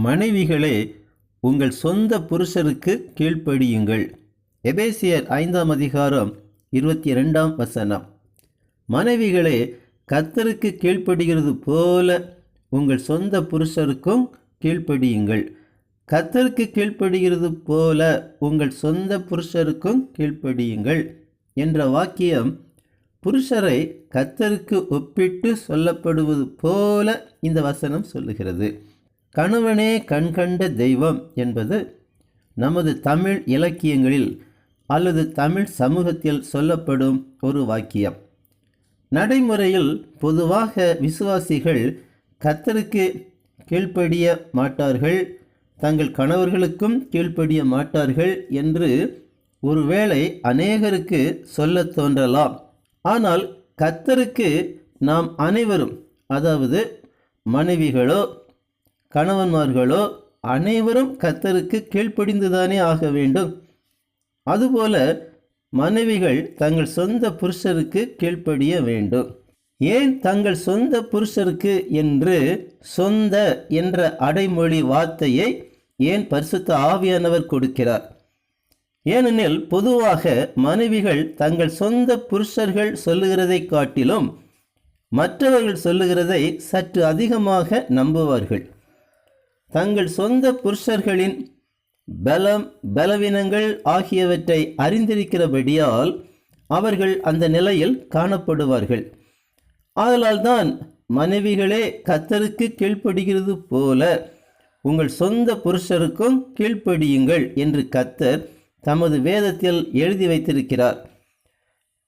மனைவிகளே, உங்கள் சொந்த புருஷருக்கு கீழ்ப்படியுங்கள். எபேசியர் 5ஆம் அதிகாரம் 22ஆம் வசனம். மனைவிகளே, கர்த்தருக்கு கீழ்ப்படுகிறது போல உங்கள் சொந்த புருஷருக்கும் கீழ்ப்படியுங்கள். கர்த்தருக்கு கீழ்ப்படுகிறது போல உங்கள் சொந்த புருஷருக்கும் கீழ்ப்படியுங்கள் என்ற வாக்கியம் புருஷரை கர்த்தருக்கு ஒப்பிட்டு சொல்லப்படுவது போல இந்த வசனம் சொல்லுகிறது. கணவனே கண்கண்ட தெய்வம் என்பது நமது தமிழ் இலக்கியங்களில் அல்லது தமிழ் சமூகத்தில் சொல்லப்படும் ஒரு வாக்கியம். நடைமுறையில் பொதுவாக விசுவாசிகள் கர்த்தருக்கு கீழ்ப்படிய மாட்டார்கள், தங்கள் கணவர்களுக்கும் கீழ்ப்படிய மாட்டார்கள் என்று ஒருவேளை அநேகருக்கு சொல்ல தோன்றலாம். ஆனால் கர்த்தருக்கு நாம் அனைவரும், அதாவது மனைவிகளோ கணவன்மார்களோ அனைவரும் கர்த்தருக்கு கீழ்ப்படிந்துதானே ஆக வேண்டும். அதுபோல மனைவிகள் தங்கள் சொந்த புருஷருக்கு கீழ்ப்படிய வேண்டும். ஏன் தங்கள் சொந்த புருஷருக்கு என்று சொந்த என்ற அடைமொழி வார்த்தையை ஏன் பரிசுத்த ஆவியானவர் கொடுக்கிறார்? ஏனெனில் பொதுவாக மனைவிகள் தங்கள் சொந்த புருஷர்கள் சொல்லுகிறதை காட்டிலும் மற்றவர்கள் சொல்லுகிறதை சற்று அதிகமாக நம்புவார்கள். தங்கள் சொந்த புருஷர்களின் பலவீனங்கள் ஆகியவற்றை அறிந்திருக்கிறபடியால் அவர்கள் அந்த நிலையில் காணப்படுவார்கள். ஆதலால் தான் மனைவிகளே கர்த்தருக்கு கீழ்ப்படுகிறது போல உங்கள் சொந்த புருஷருக்கும் கீழ்ப்படியுங்கள் என்று கர்த்தர் தமது வேதத்தில் எழுதி வைத்திருக்கிறார்.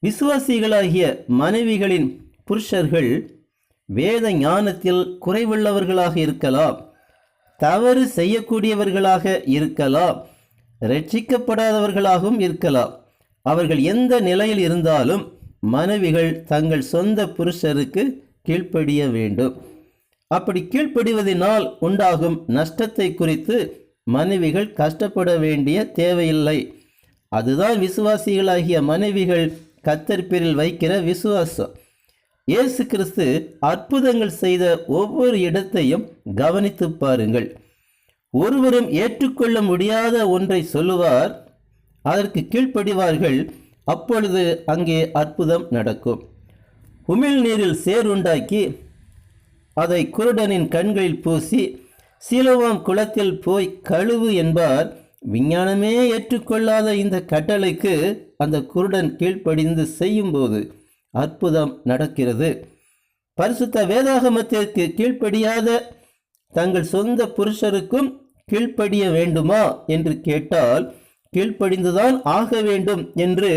விசுவாசிகளாகிய மனைவிகளின் புருஷர்கள் வேத ஞானத்தில் குறைவுள்ளவர்களாக இருக்கலாம், தவறு செய்யக்கூடியவர்களாக இருக்கலாம், ரட்சிக்கப்படாதவர்களாகவும் இருக்கலாம். அவர்கள் எந்த நிலையில் இருந்தாலும் மனைவிகள் தங்கள் சொந்த புருஷருக்கு கீழ்ப்படிய வேண்டும். அப்படி கீழ்ப்படிவதனால் உண்டாகும் நஷ்டத்தை குறித்து மனைவிகள் கஷ்டப்பட வேண்டிய தேவையில்லை. அதுதான் விசுவாசிகளாகிய மனைவிகள் கர்த்தர் பேரில் வைக்கிற விசுவாசம். இயேசு கிறிஸ்து அற்புதங்கள் செய்த ஒவ்வொரு இடத்தையும் கவனித்து பாருங்கள். ஒருவரும் ஏற்றுக்கொள்ள முடியாத ஒன்றை சொல்லுவார், அதற்கு கீழ்ப்படிவார்கள், அப்பொழுது அங்கே அற்புதம் நடக்கும். உமிழ்நீரில் சேறுண்டாக்கி அதை குருடனின் கண்களில் பூசி சீலோவாம் குளத்தில் போய் கழுவு என்பார். விஞ்ஞானமே ஏற்றுக்கொள்ளாத இந்த கட்டளைக்கு அந்த குருடன் கீழ்ப்படிந்து செய்யும்போது அற்புதம் நடக்கிறது. பரிசுத்த வேதாகமத்திற்கு கீழ்ப்படியாத தங்கள் சொந்த புருஷருக்கும் கீழ்ப்படிய வேண்டுமா என்று கேட்டால் கீழ்ப்படிந்துதான் ஆக வேண்டும் என்று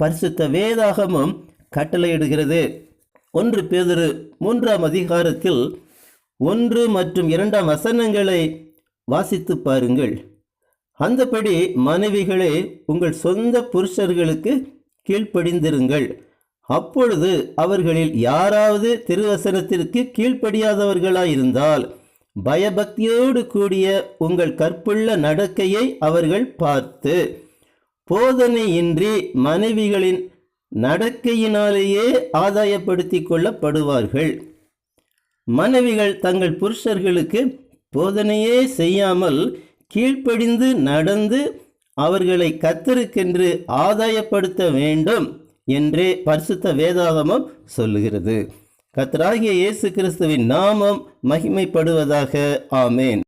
பரிசுத்த வேதாகமம் கட்டளையிடுகிறது. 1 பேதுரு 3ஆம் அதிகாரத்தில் 1 மற்றும் 2ஆம் வசனங்களை வாசித்து பாருங்கள். அந்தபடி மனைவிகளே, உங்கள் சொந்த புருஷர்களுக்கு கீழ்ப்படிந்திருங்கள். அப்பொழுது அவர்களில் யாராவது திருவசனத்திற்கு கீழ்ப்படியாதவர்களாயிருந்தால் பயபக்தியோடு கூடிய உங்கள் கற்புள்ள நடக்கையை அவர்கள் பார்த்து போதனையின்றி மனைவிகளின் நடக்கையினாலேயே ஆதாயப்படுத்தி கொள்ளப்படுவார்கள். மனைவிகள் தங்கள் புருஷர்களுக்கு போதனையே செய்யாமல் கீழ்ப்படிந்து நடந்து அவர்களை கர்த்தருக்கென்று ஆதாயப்படுத்த வேண்டும் என்றே பரிசுத்த வேதாகமம் சொல்லுகிறது. கர்த்தராகிய இயேசு கிறிஸ்துவின் நாமம் மகிமைப்படுவதாக. ஆமேன்.